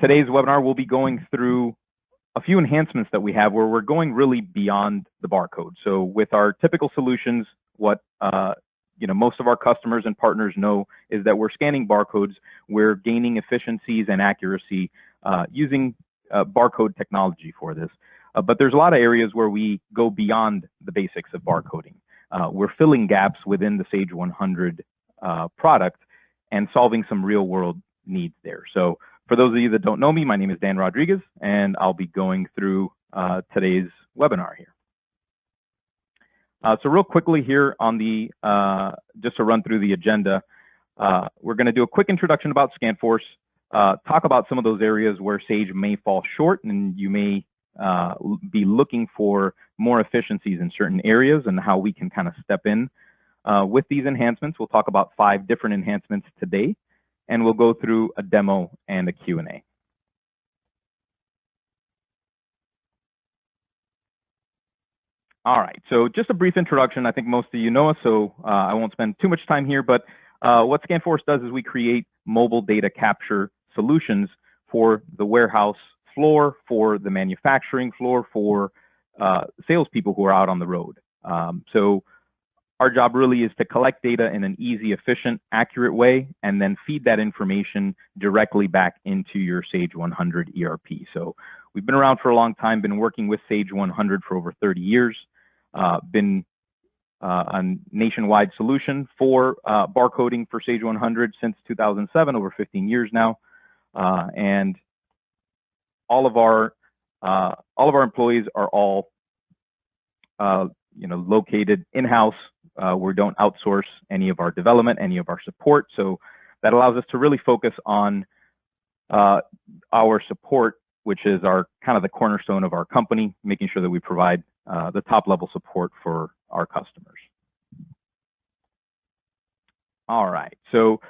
Today's webinar, we'll be going through a few enhancements that we have where we're going really beyond the barcode. So with our typical solutions, what most of our customers and partners know is that we're scanning barcodes. We're gaining efficiencies and accuracy using barcode technology for this. But there's a lot of areas where we go beyond the basics of barcoding. We're filling gaps within the Sage 100 product and solving some real world needs there. So for those of you that don't know me, my name is Dan Rodriguez, and I'll be going through today's webinar here. So real quickly here on the, just to run through the agenda, we're going to do a quick introduction about ScanForce, talk about some of those areas where Sage may fall short and you may be looking for more efficiencies in certain areas and how we can kind of step in with these enhancements. We'll talk about 5 different enhancements today, and we'll go through a demo and a Q&A. All right, so just a brief introduction. I think most of you know us, so I won't spend too much time here, but what ScanForce does is we create mobile data capture solutions for the warehouse floor, for the manufacturing floor, for salespeople who are out on the road. So our job really is to collect data in an easy, efficient, accurate way, and then feed that information directly back into your Sage 100 ERP. So we've been around for a long time, been working with Sage 100 for over 30 years, been a nationwide solution for barcoding for Sage 100 since 2007, over 15 years now, and all of our employees are all located in-house. We don't outsource any of our development, any of our support. So that allows us to really focus on our support, which is our kind of the cornerstone of our company, making sure that we provide the top level support for our customers. All right, so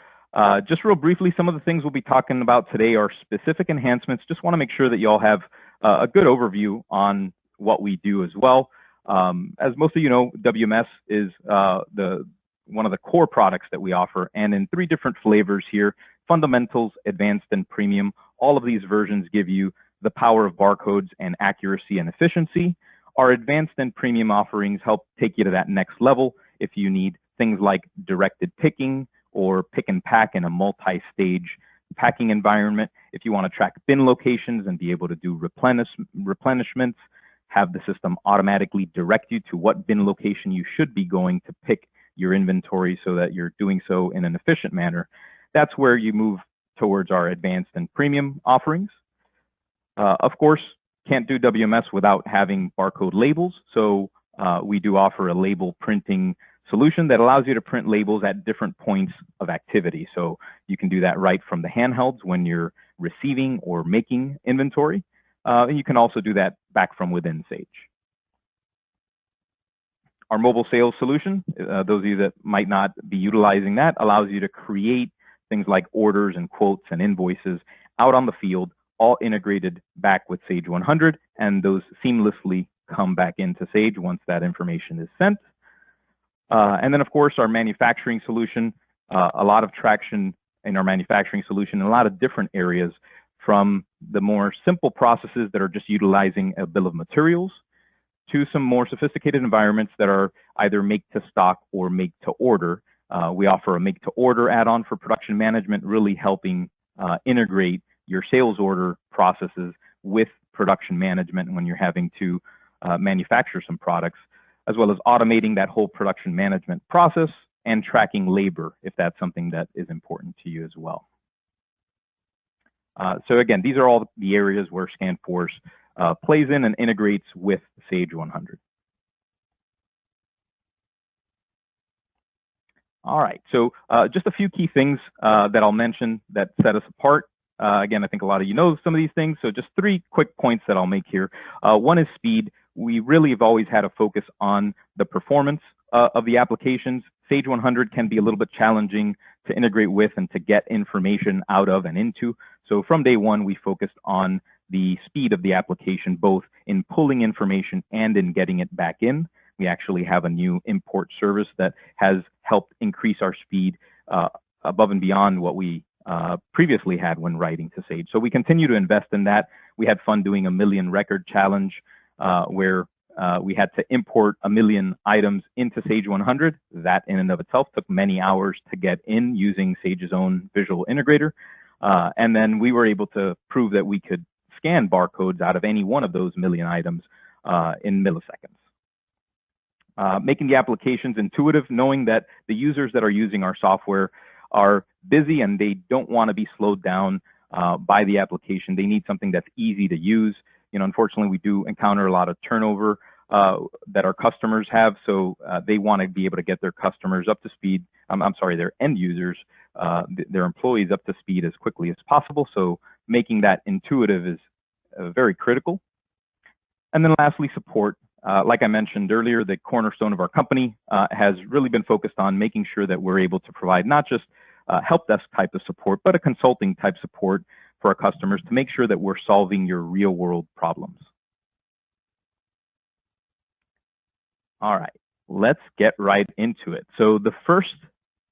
just real briefly, some of the things we'll be talking about today are specific enhancements. Just want to make sure that y'all have a good overview on what we do as well. As most of you know, WMS is one of the core products that we offer, and in 3 different flavors here: Fundamentals, Advanced, and Premium. All of these versions give you the power of barcodes and accuracy and efficiency. Our Advanced and Premium offerings help take you to that next level if you need things like directed picking or pick and pack in a multi-stage packing environment. If you want to track bin locations and be able to do replenishments, have the system automatically direct you to what bin location you should be going to pick your inventory so that you're doing so in an efficient manner, that's where you move towards our Advanced and Premium offerings. Of course, can't do WMS without having barcode labels. So we do offer a label printing solution that allows you to print labels at different points of activity. So you can do that right from the handhelds when you're receiving or making inventory. And you can also do that back from within Sage. Our mobile sales solution, those of you that might not be utilizing that, allows you to create things like orders and quotes and invoices out on the field, all integrated back with Sage 100, and those seamlessly come back into Sage once that information is sent. And then, of course, our manufacturing solution, a lot of traction in our manufacturing solution in a lot of different areas, from the more simple processes that are just utilizing a bill of materials to some more sophisticated environments that are either make to stock or make to order. We offer a make to order add-on for production management, really helping integrate your sales order processes with production management when you're having to manufacture some products, as well as automating that whole production management process and tracking labor if that's something that is important to you as well. So again, these are all the areas where ScanForce plays in and integrates with Sage 100. All right, so just a few key things that I'll mention that set us apart. Again, I think a lot of you know some of these things, so just 3 quick points that I'll make here. One is speed. We really have always had a focus on the performance of the applications. Sage 100 can be a little bit challenging to integrate with and to get information out of and into. So from day one, we focused on the speed of the application, both in pulling information and in getting it back in. We actually have a new import service that has helped increase our speed above and beyond what we previously had when writing to Sage. So we continue to invest in that. We had fun doing a 1,000,000 record challenge where we had to import 1,000,000 items into Sage 100. That in and of itself took many hours to get in using Sage's own visual integrator. And then we were able to prove that we could scan barcodes out of any one of those 1,000,000 items in milliseconds. Making the applications intuitive, knowing that the users that are using our software are busy and they don't want to be slowed down by the application. They need something that's easy to use. You know, unfortunately, we do encounter a lot of turnover that our customers have, so they want to be able to get their customers up to speed. Their end users, their employees up to speed as quickly as possible. So making that intuitive is very critical. And then lastly, support. Like I mentioned earlier, the cornerstone of our company has really been focused on making sure that we're able to provide not just help desk type of support, but a consulting type support for our customers to make sure that we're solving your real world problems. All right, let's get right into it. So the first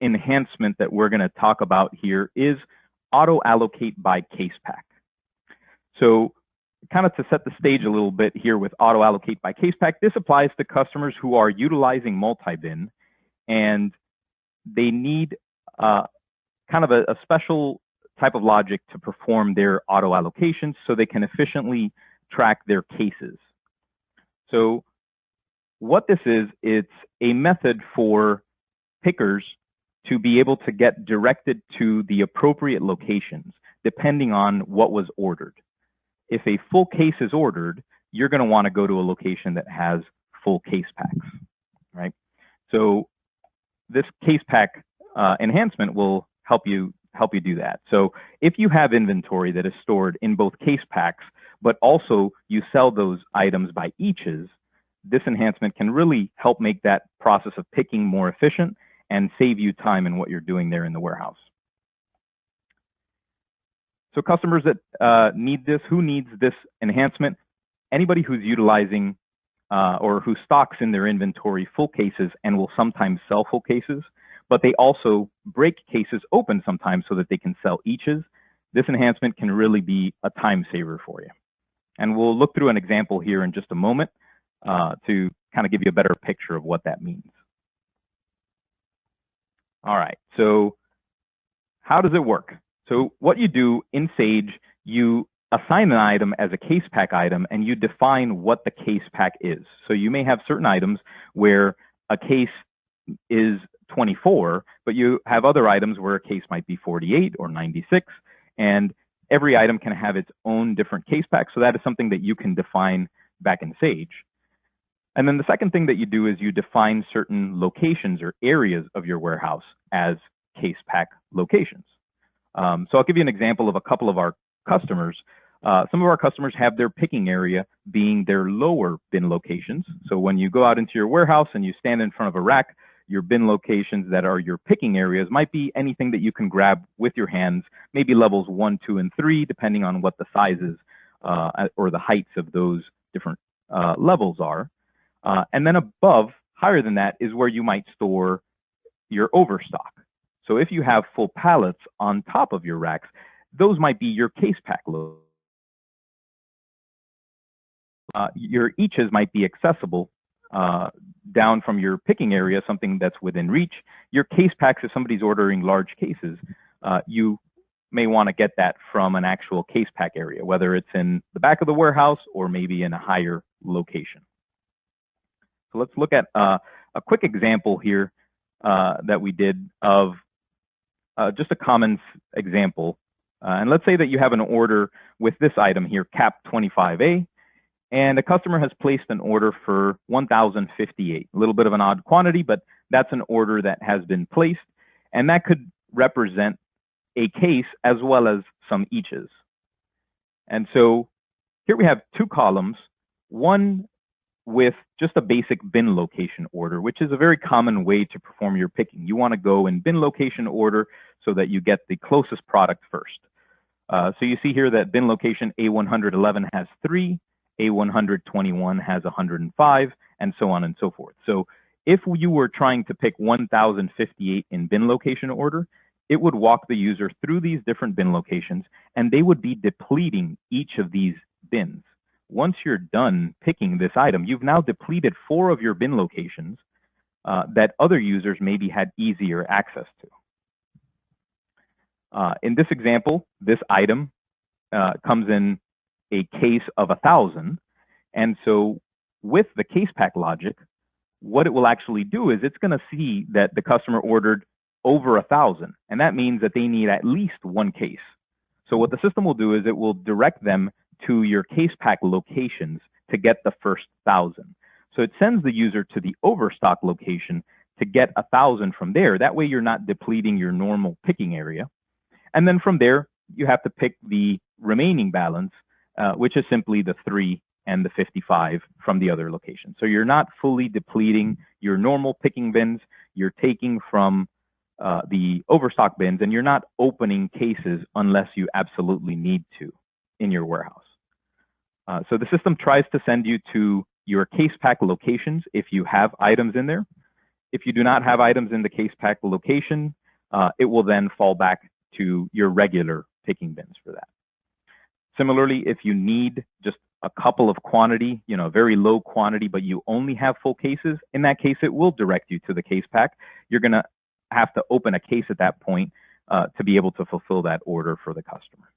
enhancement that we're going to talk about here is Auto-Allocate by case pack. So kind of to set the stage a little bit here with Auto-Allocate by case pack, this applies to customers who are utilizing multi-bin and they need kind of a special type of logic to perform their auto allocations so they can efficiently track their cases. So what this is, it's a method for pickers to be able to get directed to the appropriate locations depending on what was ordered. If a full case is ordered, you're going to want to go to a location that has full case packs, right? So this case pack enhancement will help you do that. So if you have inventory that is stored in both case packs, but also you sell those items by eaches, this enhancement can really help make that process of picking more efficient and save you time in what you're doing there in the warehouse. So customers that need this, who needs this enhancement? Anybody who's utilizing or who stocks in their inventory full cases and will sometimes sell full cases, but they also break cases open sometimes so that they can sell eaches. This enhancement can really be a time saver for you. And we'll look through an example here in just a moment to kind of give you a better picture of what that means. All right, so how does it work? So what you do in Sage, you assign an item as a case pack item and you define what the case pack is. So you may have certain items where a case is 24, but you have other items where a case might be 48 or 96, and every item can have its own different case pack. So that is something that you can define back in Sage. And then the second thing that you do is you define certain locations or areas of your warehouse as case pack locations. So I'll give you an example of a couple of our customers. Some of our customers have their picking area being their lower bin locations. So when you go out into your warehouse and you stand in front of a rack, your bin locations that are your picking areas might be anything that you can grab with your hands, maybe levels 1, 2, and 3, depending on what the sizes or the heights of those different levels are. And then above, higher than that, is where you might store your overstock. So if you have full pallets on top of your racks, those might be your case pack load. Your eaches might be accessible down from your picking area, something that's within reach. Your case packs, if somebody's ordering large cases, you may want to get that from an actual case pack area, whether it's in the back of the warehouse or maybe in a higher location. So let's look at a quick example here that we did of just a common example. And let's say that you have an order with this item here, cap 25A, and a customer has placed an order for 1,058, a little bit of an odd quantity, but that's an order that has been placed, and that could represent a case as well as some eaches. And so here we have two columns, one with just a basic bin location order, which is a very common way to perform your picking. You want to go in bin location order so that you get the closest product first. So you see here that bin location A111 has 3, A121 has 105, and so on and so forth. So if you were trying to pick 1,058 in bin location order, it would walk the user through these different bin locations, and they would be depleting each of these bins. Once you're done picking this item, you've now depleted 4 of your bin locations that other users maybe had easier access to. In this example, this item comes in a case of 1,000. And so with the case pack logic, what it will actually do is it's going to see that the customer ordered over 1,000. And that means that they need at least 1 case. So what the system will do is it will direct them to your case pack locations to get the first 1,000. So it sends the user to the overstock location to get 1,000 from there. That way you're not depleting your normal picking area. And then from there, you have to pick the remaining balance, which is simply the 3 and the 55 from the other location. So you're not fully depleting your normal picking bins. You're taking from the overstock bins, and you're not opening cases unless you absolutely need to in your warehouse. So the system tries to send you to your case pack locations if you have items in there. If you do not have items in the case pack location, it will then fall back to your regular picking bins for that. Similarly, if you need just a couple of quantity, a very low quantity, but you only have full cases, in that case, it will direct you to the case pack. You're going to have to open a case at that point to be able to fulfill that order for the customer.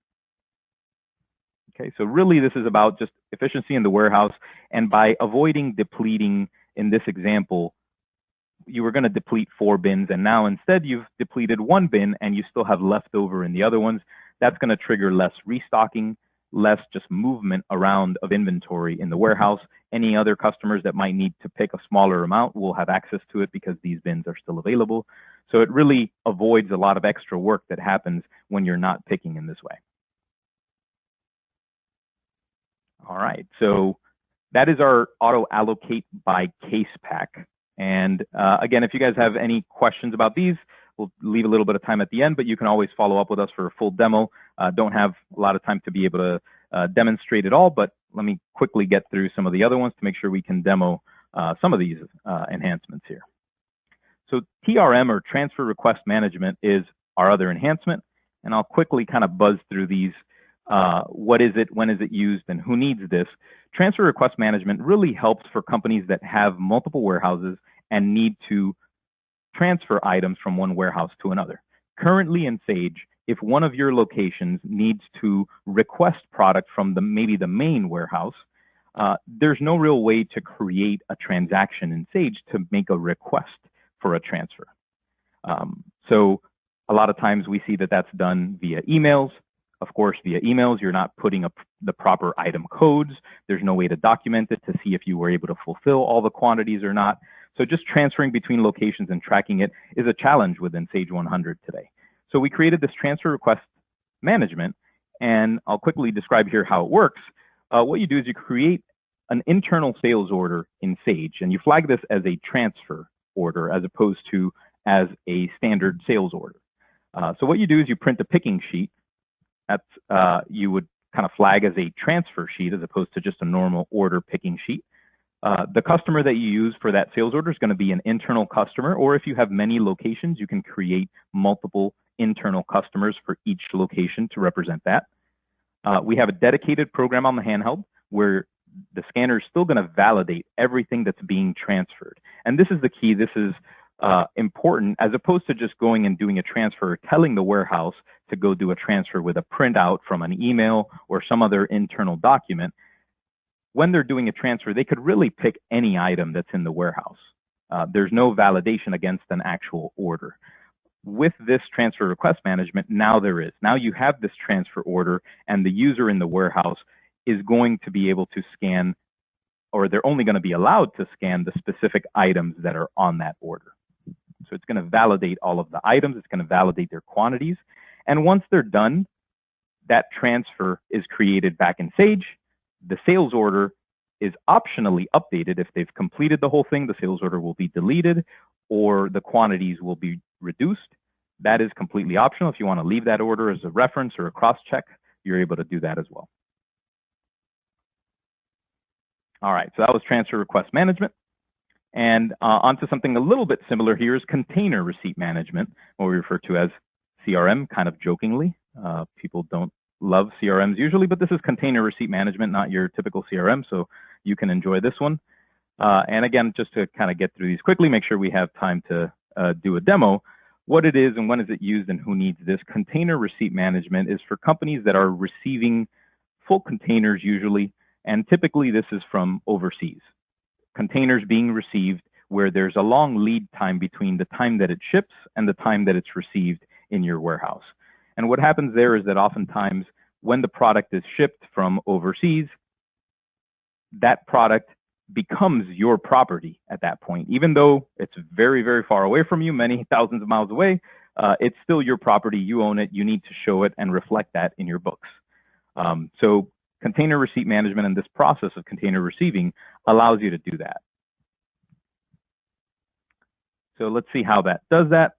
Okay, so really this is about just efficiency in the warehouse, and by avoiding depleting, in this example, you were going to deplete 4 bins, and now instead you've depleted 1 bin and you still have leftover in the other ones. That's going to trigger less restocking, less just movement around of inventory in the warehouse. Any other customers that might need to pick a smaller amount will have access to it because these bins are still available. So it really avoids a lot of extra work that happens when you're not picking in this way. All right, so that is our auto-allocate by case pack. And again, if you guys have any questions about these, we'll leave a little bit of time at the end, but you can always follow up with us for a full demo. Don't have a lot of time to be able to demonstrate it all, but let me quickly get through some of the other ones to make sure we can demo some of these enhancements here. So TRM, or Transfer Request Management, is our other enhancement, and I'll quickly kind of buzz through these. What is it, when is it used, and who needs this? Transfer Request Management really helps for companies that have multiple warehouses and need to transfer items from one warehouse to another. Currently in Sage, if one of your locations needs to request product from maybe the main warehouse, there's no real way to create a transaction in Sage to make a request for a transfer. So a lot of times we see that that's done via emails. Of course, via emails, you're not putting up the proper item codes. There's no way to document it to see if you were able to fulfill all the quantities or not. So just transferring between locations and tracking it is a challenge within Sage 100 today. So we created this transfer request management, and I'll quickly describe here how it works. What you do is you create an internal sales order in Sage, and you flag this as a transfer order as opposed to as a standard sales order. So what you do is you print a picking sheet. That's you would kind of flag as a transfer sheet as opposed to just a normal order picking sheet. The customer that you use for that sales order is going to be an internal customer, or if you have many locations, you can create multiple internal customers for each location to represent that. We have a dedicated program on the handheld where the scanner is still going to validate everything that's being transferred. And this is the key. This is important, as opposed to just going and doing a transfer, or telling the warehouse to go do a transfer with a printout from an email or some other internal document. When they're doing a transfer, they could really pick any item that's in the warehouse. There's no validation against an actual order. With this transfer request management, now there is. Now you have this transfer order, and the user in the warehouse is going to be able to scan, or they're only going to be allowed to scan the specific items that are on that order. So it's going to validate all of the items. It's going to validate their quantities. And once they're done, that transfer is created back in Sage. The sales order is optionally updated. If they've completed the whole thing, the sales order will be deleted or the quantities will be reduced. That is completely optional. If you want to leave that order as a reference or a cross-check, you're able to do that as well. All right, so that was transfer request management. And onto something a little bit similar here is container receipt management, what we refer to as CRM, kind of jokingly. People don't love CRMs usually, but this is container receipt management, not your typical CRM, so you can enjoy this one. And again, just to kind of get through these quickly, make sure we have time to do a demo. What it is and when is it used and who needs this. Container receipt management is for companies that are receiving full containers usually, and typically this is from overseas. Containers being received where there's a long lead time between the time that it ships and the time that it's received in your warehouse. And what happens there is that oftentimes when the product is shipped from overseas, that product becomes your property at that point. Even though it's very, very far away from you, many thousands of miles away, it's still your property. You own it. You need to show it and reflect that in your books. So container receipt management and this process of container receiving allows you to do that. So let's see how that does that.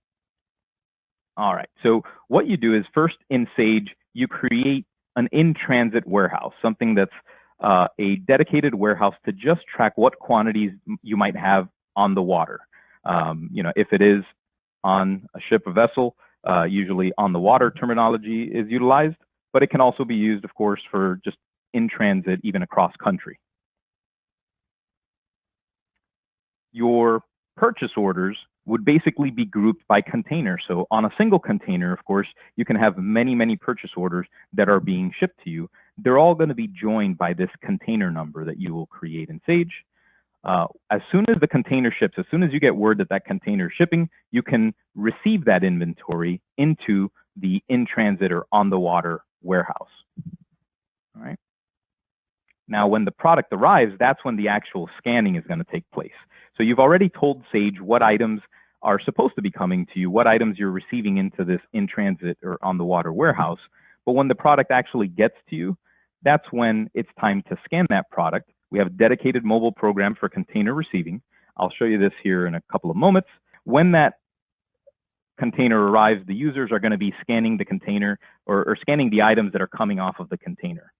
All right, so what you do is first in Sage, you create an in-transit warehouse, something that's a dedicated warehouse to just track what quantities you might have on the water. If it is on a ship or vessel, usually on the water terminology is utilized, but it can also be used, of course, for just in transit, even across country. Your purchase orders would basically be grouped by container. So on a single container, of course, you can have many, many purchase orders that are being shipped to you. They're all going to be joined by this container number that you will create in Sage. As soon as the container ships, as soon as you get word that that container is shipping, you can receive that inventory into the in-transit or on-the-water warehouse. All right. Now, when the product arrives, that's when the actual scanning is going to take place. So you've already told Sage what items are supposed to be coming to you, what items you're receiving into this in-transit or on-the-water warehouse. But when the product actually gets to you, that's when it's time to scan that product. We have a dedicated mobile program for container receiving. I'll show you this here in a couple of moments. When that container arrives, the users are going to be scanning the container or scanning the items that are coming off of the container.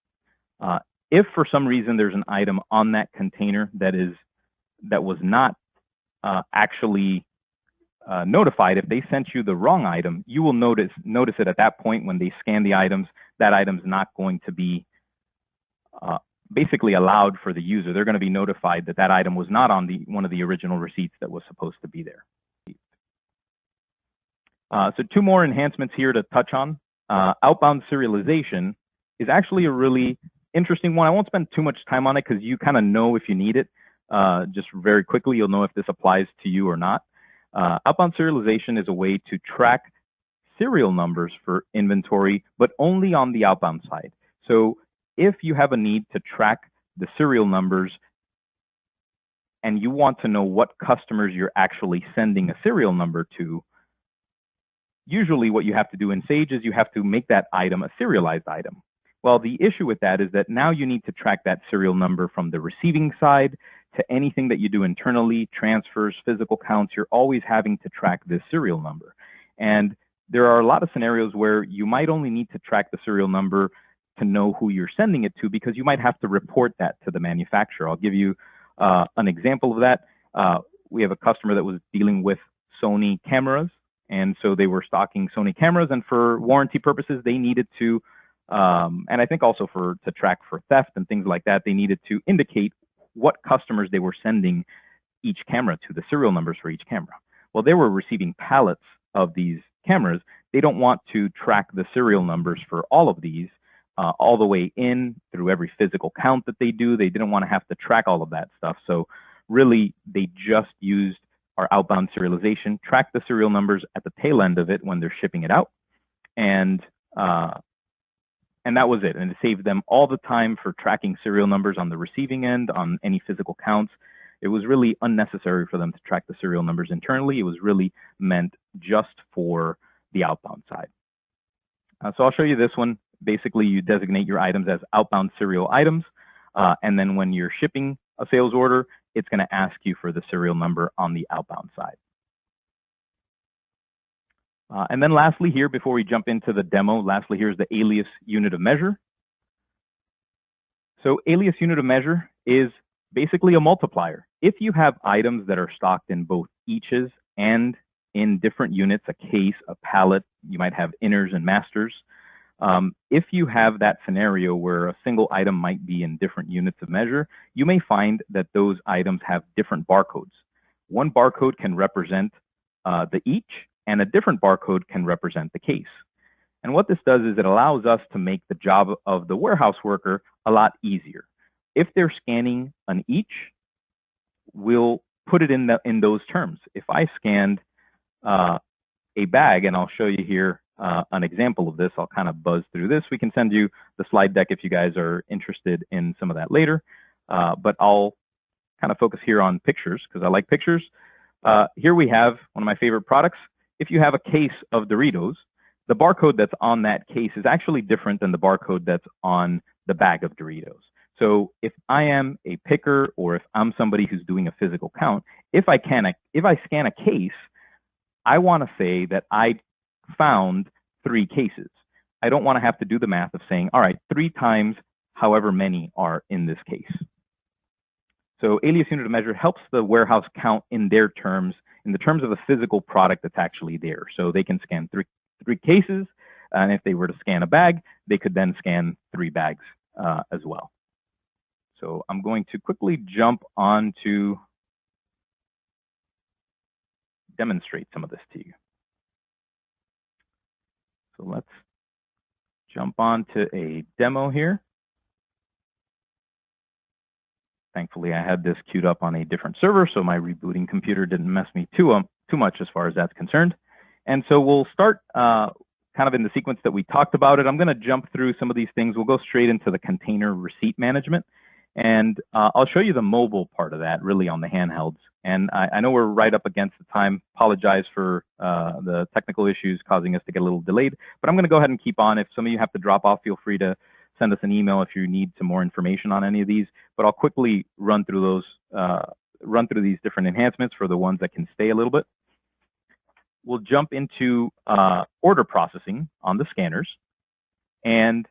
If for some reason there's an item on that container that was not actually notified, if they sent you the wrong item, you will notice it at that point when they scan the items. That item's not going to be basically allowed for the user. They're going to be notified that that item was not on one of the original receipts that was supposed to be there. So two more enhancements here to touch on. Outbound serialization is actually a really interesting one. I won't spend too much time on it because you kind of know if you need it. Just very quickly, you'll know if this applies to you or not. Outbound serialization is a way to track serial numbers for inventory, but only on the outbound side. So if you have a need to track the serial numbers and you want to know what customers you're actually sending a serial number to, usually what you have to do in Sage is you have to make that item a serialized item. Well, the issue with that is that now you need to track that serial number from the receiving side to anything that you do internally, transfers, physical counts. You're always having to track this serial number. And there are a lot of scenarios where you might only need to track the serial number to know who you're sending it to, because you might have to report that to the manufacturer. I'll give you an example of that. We have a customer that was dealing with Sony cameras, and so they were stocking Sony cameras, and for warranty purposes, they needed to, and I think also to track for theft and things like that, they needed to indicate what customers they were sending each camera to, the serial numbers for each camera. Well, they were receiving pallets of these cameras. They don't want to track the serial numbers for all of these all the way in through every physical count that they do. They didn't want to have to track all of that stuff. So really, they just used our outbound serialization, track the serial numbers at the tail end of it when they're shipping it out, and that was it. And it saved them all the time for tracking serial numbers on the receiving end, on any physical counts. It was really unnecessary for them to track the serial numbers internally. It was really meant just for the outbound side. So I'll show you this one. Basically, you designate your items as outbound serial items. And then when you're shipping a sales order, it's going to ask you for the serial number on the outbound side. And then lastly here, before we jump into the demo, lastly here's the alias unit of measure. So alias unit of measure is basically a multiplier. If you have items that are stocked in both eaches and in different units, a case, a pallet, you might have inners and masters. If you have that scenario where a single item might be in different units of measure, you may find that those items have different barcodes. One barcode can represent the each, and a different barcode can represent the case. And what this does is it allows us to make the job of the warehouse worker a lot easier. If they're scanning an each, we'll put it in those terms. If I scanned a bag, and I'll show you here an example of this, I'll kind of buzz through this. We can send you the slide deck if you guys are interested in some of that later, but I'll kind of focus here on pictures because I like pictures. Here we have one of my favorite products. If you have a case of Doritos, the barcode that's on that case is actually different than the barcode that's on the bag of Doritos. So if I am a picker or if I'm somebody who's doing a physical count, if I scan a case, I want to say that I found 3 cases. I don't want to have to do the math of saying, all right, 3 times however many are in this case. So alias unit of measure helps the warehouse count in their terms, in the terms of a physical product that's actually there. So they can scan three cases, and if they were to scan a bag, they could then scan 3 bags as well. So I'm going to quickly jump on to demonstrate some of this to you. So let's jump on to a demo here. Thankfully, I had this queued up on a different server, so my rebooting computer didn't mess me too much as far as that's concerned. And so we'll start kind of in the sequence that we talked about it. I'm going to jump through some of these things. We'll go straight into the container receipt management. And I'll show you the mobile part of that really on the handhelds. And I know we're right up against the time. Apologize for the technical issues causing us to get a little delayed, but I'm going to go ahead and keep on. If some of you have to drop off, feel free to send us an email if you need some more information on any of these, but I'll quickly run through these different enhancements for the ones that can stay a little bit. We'll jump into order processing on the scanners, and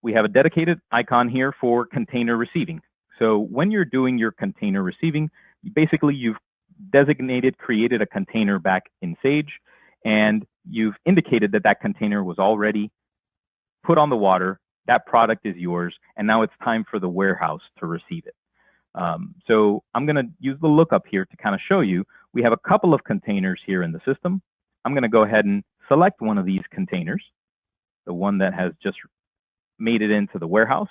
we have a dedicated icon here for container receiving. So when you're doing your container receiving, basically you've created a container back in Sage, and you've indicated that that container was already put on the water, that product is yours, and now it's time for the warehouse to receive it. So I'm gonna use the lookup here to kind of show you, we have a couple of containers here in the system. I'm gonna go ahead and select one of these containers, the one that has just made it into the warehouse.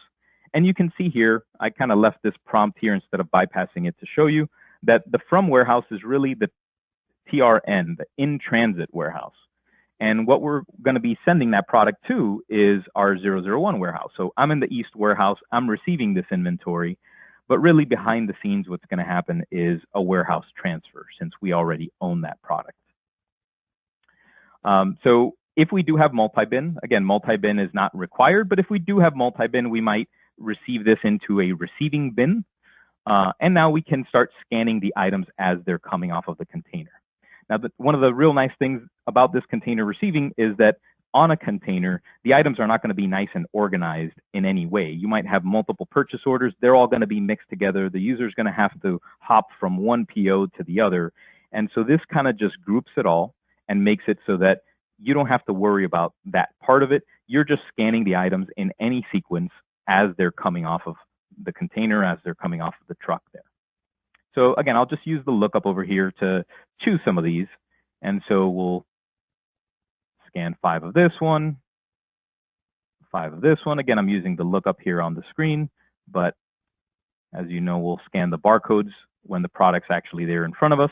And you can see here, I kind of left this prompt here instead of bypassing it to show you that the from warehouse is really the TRN, the in-transit warehouse. And what we're going to be sending that product to is our 001 warehouse. So I'm in the East warehouse, I'm receiving this inventory, but really behind the scenes, what's going to happen is a warehouse transfer since we already own that product. So if we do have multi-bin, again, multi-bin is not required, but if we do have multi-bin, we might receive this into a receiving bin. And now we can start scanning the items as they're coming off of the container. Now, one of the real nice things about this container receiving is that on a container, the items are not going to be nice and organized in any way. You might have multiple purchase orders. They're all going to be mixed together. The user is going to have to hop from one PO to the other. And so this kind of just groups it all and makes it so that you don't have to worry about that part of it. You're just scanning the items in any sequence as they're coming off of the container, as they're coming off of the truck there. So again, I'll just use the lookup over here to choose some of these. And so we'll scan 5 of this one, 5 of this one. Again, I'm using the lookup here on the screen, but as you know, we'll scan the barcodes when the product's actually there in front of us.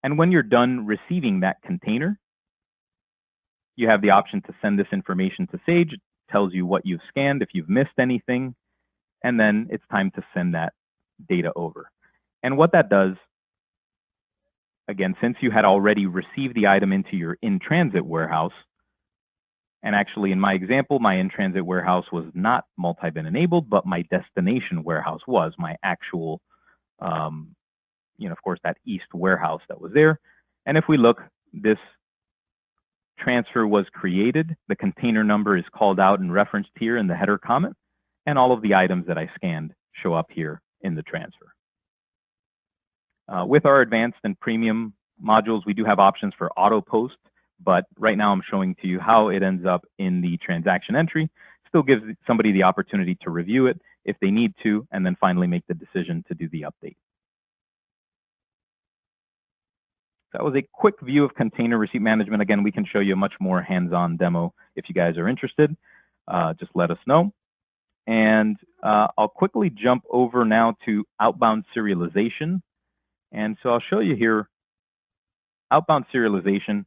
And when you're done receiving that container, you have the option to send this information to Sage. It tells you what you've scanned, if you've missed anything, and then it's time to send that data over. And what that does, again, since you had already received the item into your in-transit warehouse, and actually in my example, my in-transit warehouse was not multi-bin enabled, but my destination warehouse was my actual, of course, that East warehouse that was there. And if we look, this transfer was created. The container number is called out and referenced here in the header comment, and all of the items that I scanned show up here in the transfer. With our advanced and premium modules, we do have options for auto post, but right now I'm showing to you how it ends up in the transaction entry. Still gives somebody the opportunity to review it if they need to, and then finally make the decision to do the update. That was a quick view of container receipt management. Again, we can show you a much more hands-on demo if you guys are interested. Just let us know. And I'll quickly jump over now to outbound serialization. And so I'll show you here outbound serialization.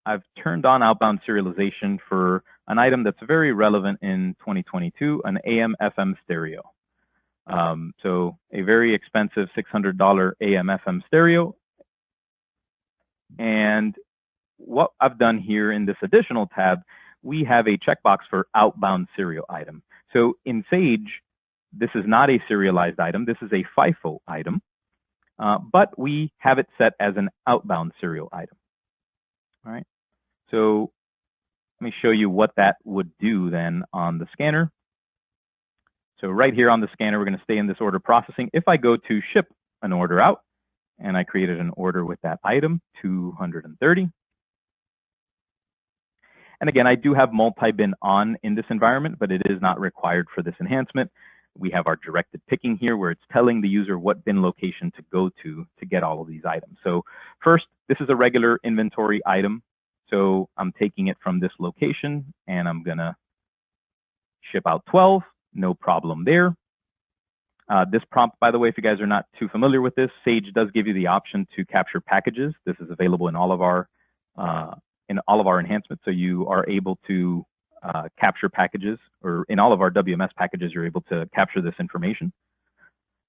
I've turned on outbound serialization for an item that's very relevant in 2022, an AM/FM stereo. So a very expensive $600 AM/FM stereo. And what I've done here in this additional tab, we have a checkbox for outbound serial item. So in Sage, this is not a serialized item. This is a FIFO item, but we have it set as an outbound serial item. All right. So let me show you what that would do then on the scanner. So right here on the scanner, we're going to stay in this order processing. If I go to ship an order out, and I created an order with that item, 230. And again, I do have multi-bin on in this environment, but it is not required for this enhancement. We have our directed picking here where it's telling the user what bin location to go to get all of these items. So first, this is a regular inventory item. So I'm taking it from this location and I'm gonna ship out 12, no problem there. This prompt, by the way, if you guys are not too familiar with this, Sage does give you the option to capture packages. This is available in all of our enhancements. So you are able to capture packages, or in all of our WMS packages, you're able to capture this information.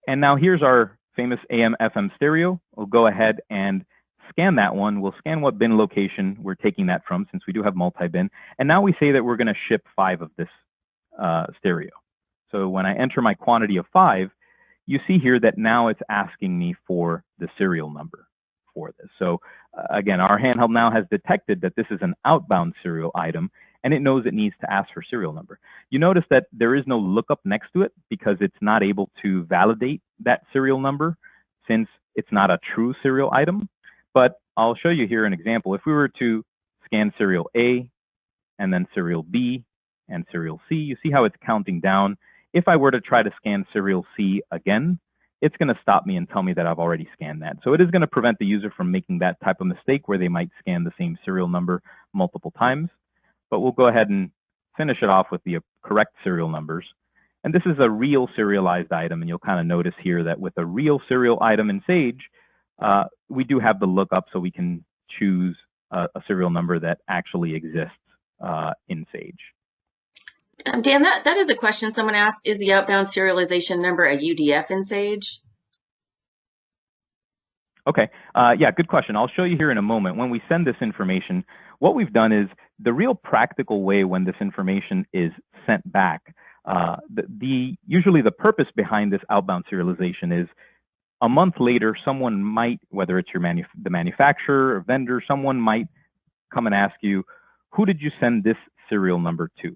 And now here's our famous AM/FM stereo. We'll go ahead and scan that one. We'll scan what bin location we're taking that from, since we do have multi-bin. And now we say that we're going to ship 5 of this stereo. So when I enter my quantity of 5, you see here that now it's asking me for the serial number for this. So again, our handheld now has detected that this is an outbound serial item, and it knows it needs to ask for serial number. You notice that there is no lookup next to it because it's not able to validate that serial number since it's not a true serial item. But I'll show you here an example. If we were to scan serial A and then serial B and serial C, you see how it's counting down. If I were to try to scan serial C again, it's going to stop me and tell me that I've already scanned that. So it is going to prevent the user from making that type of mistake where they might scan the same serial number multiple times. But we'll go ahead and finish it off with the correct serial numbers. And this is a real serialized item, and you'll kind of notice here that with a real serial item in Sage, we do have the lookup so we can choose a serial number that actually exists in Sage. Dan, that is a question someone asked. Is the outbound serialization number a UDF in Sage? Okay, yeah, good question. I'll show you here in a moment. When we send this information, what we've done is the real practical way when this information is sent back, usually the purpose behind this outbound serialization is a month later, someone might, whether it's the manufacturer or vendor, someone might come and ask you, who did you send this serial number to?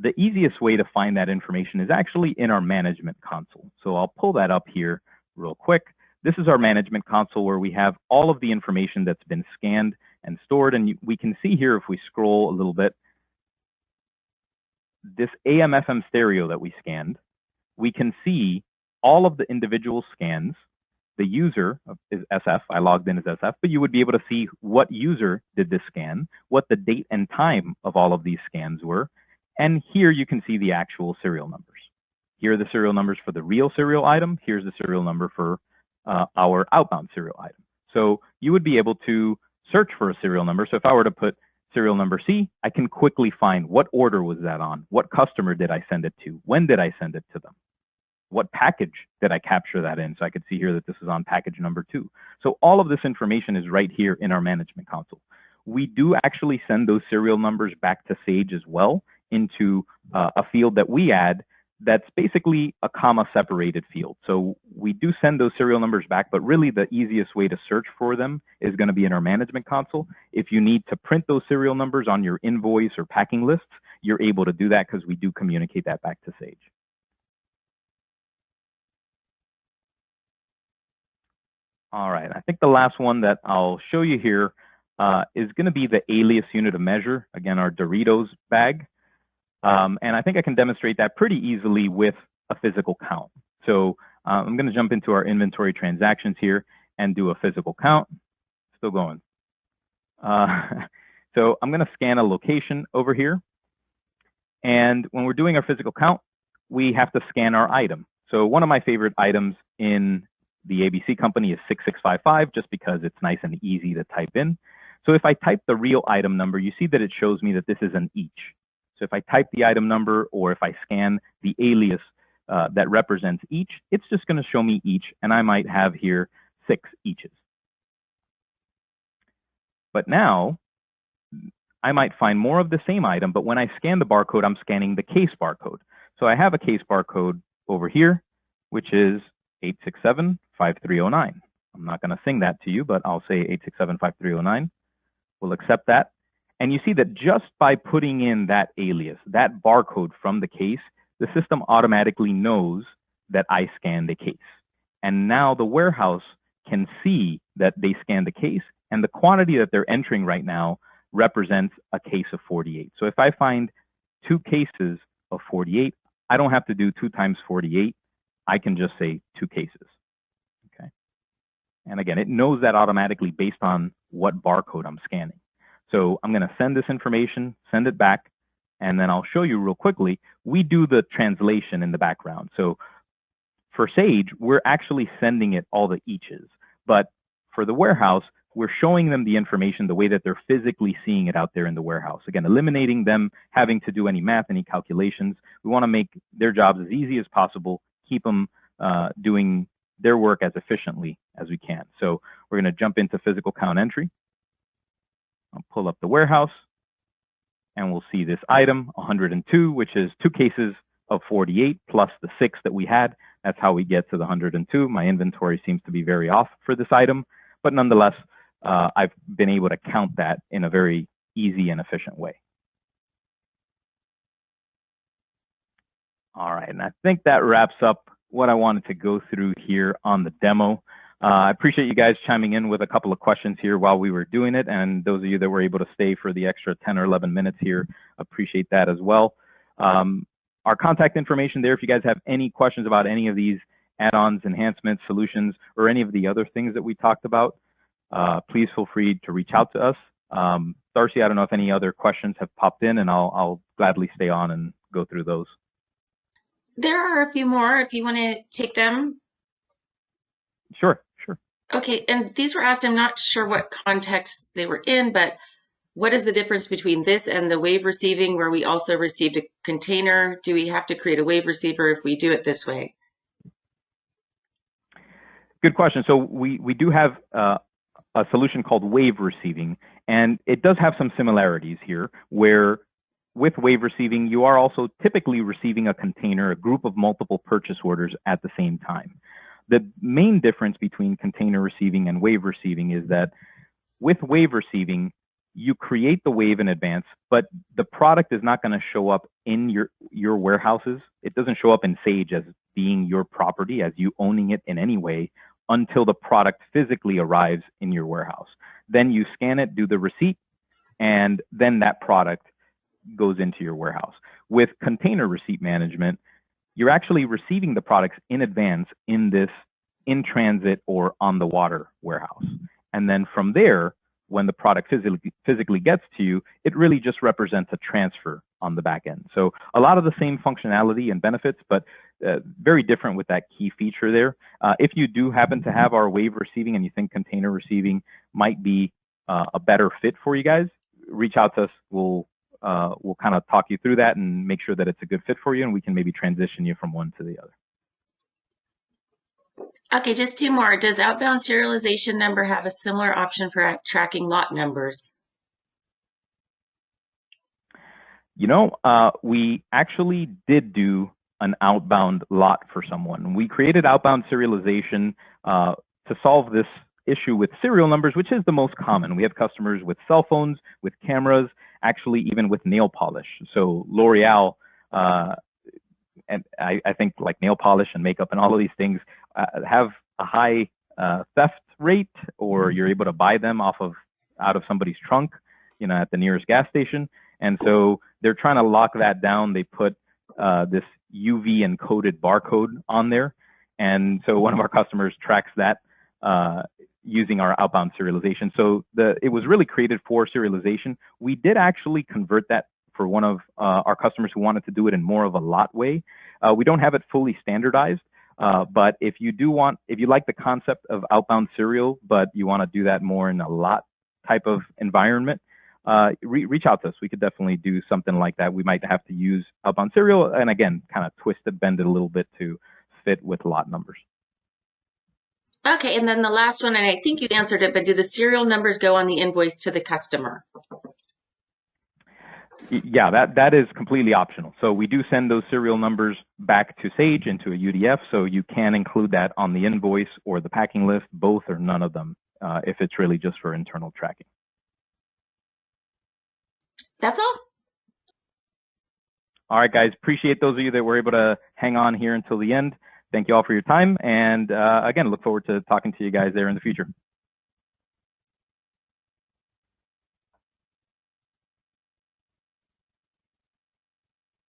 The easiest way to find that information is actually in our management console. So I'll pull that up here real quick. This is our management console where we have all of the information that's been scanned and stored. And we can see here, if we scroll a little bit, this AM/FM stereo that we scanned, we can see all of the individual scans. The user is SF, I logged in as SF, but you would be able to see what user did this scan, what the date and time of all of these scans were. And here you can see the actual serial numbers. Here are the serial numbers for the real serial item. Here's the serial number for our outbound serial item. So you would be able to search for a serial number. So if I were to put serial number C, I can quickly find what order was that on, what customer did I send it to, when did I send it to them, what package did I capture that in. So I could see here that this is on package number 2. So all of this information is right here in our management console. We do actually send those serial numbers back to Sage as well into a field that we add that's basically a comma separated field. So we do send those serial numbers back, but really the easiest way to search for them is going to be in our management console. If you need to print those serial numbers on your invoice or packing lists, you're able to do that because we do communicate that back to Sage. All right, I think the last one that I'll show you here is going to be the alias unit of measure, again, our Doritos bag. And I think I can demonstrate that pretty easily with a physical count. So I'm going to jump into our inventory transactions here and do a physical count. Still going. So I'm going to scan a location over here. And when we're doing our physical count, we have to scan our item. So one of my favorite items in the ABC company is 6655, just because it's nice and easy to type in. So if I type the real item number, you see that it shows me that this is an each. So if I type the item number or if I scan the alias that represents each, it's just going to show me each, and I might have here 6 eaches. But now I might find more of the same item, but when I scan the barcode, I'm scanning the case barcode. So I have a case barcode over here, which is 8675309. I'm not going to sing that to you, but I'll say 8675309. We'll accept that. And you see that just by putting in that alias, that barcode from the case, the system automatically knows that I scanned the case. And now the warehouse can see that they scanned the case, and the quantity that they're entering right now represents a case of 48. So if I find 2 cases of 48, I don't have to do 2 times 48. I can just say 2 cases. Okay. And again, it knows that automatically based on what barcode I'm scanning. So I'm going to send this information, send it back, and then I'll show you real quickly. We do the translation in the background. So for Sage, we're actually sending it all the eaches. But for the warehouse, we're showing them the information the way that they're physically seeing it out there in the warehouse. Again, eliminating them having to do any math, any calculations. We want to make their jobs as easy as possible, keep them doing their work as efficiently as we can. So we're going to jump into physical count entry. I'll pull up the warehouse, and we'll see this item, 102, which is 2 cases of 48 plus the 6 that we had. That's how we get to the 102. My inventory seems to be very off for this item, but nonetheless, I've been able to count that in a very easy and efficient way. All right, and I think that wraps up what I wanted to go through here on the demo. I appreciate you guys chiming in with a couple of questions here while we were doing it, and those of you that were able to stay for the extra 10 or 11 minutes here, appreciate that as well. Our contact information there, if you guys have any questions about any of these add-ons, enhancements, solutions, or any of the other things that we talked about, please feel free to reach out to us. Darcy, I don't know if any other questions have popped in, and I'll gladly stay on and go through those. There are a few more if you want to take them. Sure. Okay, and these were asked, I'm not sure what context they were in, but what is the difference between this and the wave receiving where we also received a container? Do we have to create a wave receiver if we do it this way? Good question. So we do have a solution called wave receiving, and it does have some similarities here where with wave receiving, you are also typically receiving a container, a group of multiple purchase orders at the same time. The main difference between container receiving and wave receiving is that with wave receiving, you create the wave in advance, but the product is not going to show up in your warehouses. It doesn't show up in Sage as being your property, as you owning it in any way, until the product physically arrives in your warehouse. Then you scan it, do the receipt, and then that product goes into your warehouse. With container receipt management, you're actually receiving the products in advance in this in-transit or on-the-water warehouse. And then from there, when the product physically gets to you, it really just represents a transfer on the back end. So a lot of the same functionality and benefits, but very different with that key feature there. If you do happen to have our wave receiving and you think container receiving might be a better fit for you guys, reach out to us. We'll kind of talk you through that and make sure that it's a good fit for you, and we can maybe transition you from one to the other. Okay, just 2 more. Does Outbound Serialization number have a similar option for tracking lot numbers? You know, we actually did do an outbound lot for someone. We created Outbound Serialization to solve this issue with serial numbers, which is the most common. We have customers with cell phones, with cameras, actually even with nail polish. So L'Oreal, and I think like nail polish and makeup and all of these things have a high theft rate, or you're able to buy them out of somebody's trunk, at the nearest gas station. And so they're trying to lock that down. They put this UV encoded barcode on there. And so one of our customers tracks that using our outbound serialization. So it was really created for serialization. We did actually convert that for one of our customers who wanted to do it in more of a lot way. We don't have it fully standardized, but if you like the concept of outbound serial, but you want to do that more in a lot type of environment, reach out to us. We could definitely do something like that. We might have to use outbound serial, and again, kind of twist it, bend it a little bit to fit with lot numbers. Okay, and then the last one, and I think you answered it, but do the serial numbers go on the invoice to the customer? Yeah, that is completely optional. So we do send those serial numbers back to Sage into a UDF, so you can include that on the invoice or the packing list, both or none of them, if it's really just for internal tracking. That's all. All right, guys, appreciate those of you that were able to hang on here until the end. Thank you all for your time. And again, look forward to talking to you guys there in the future.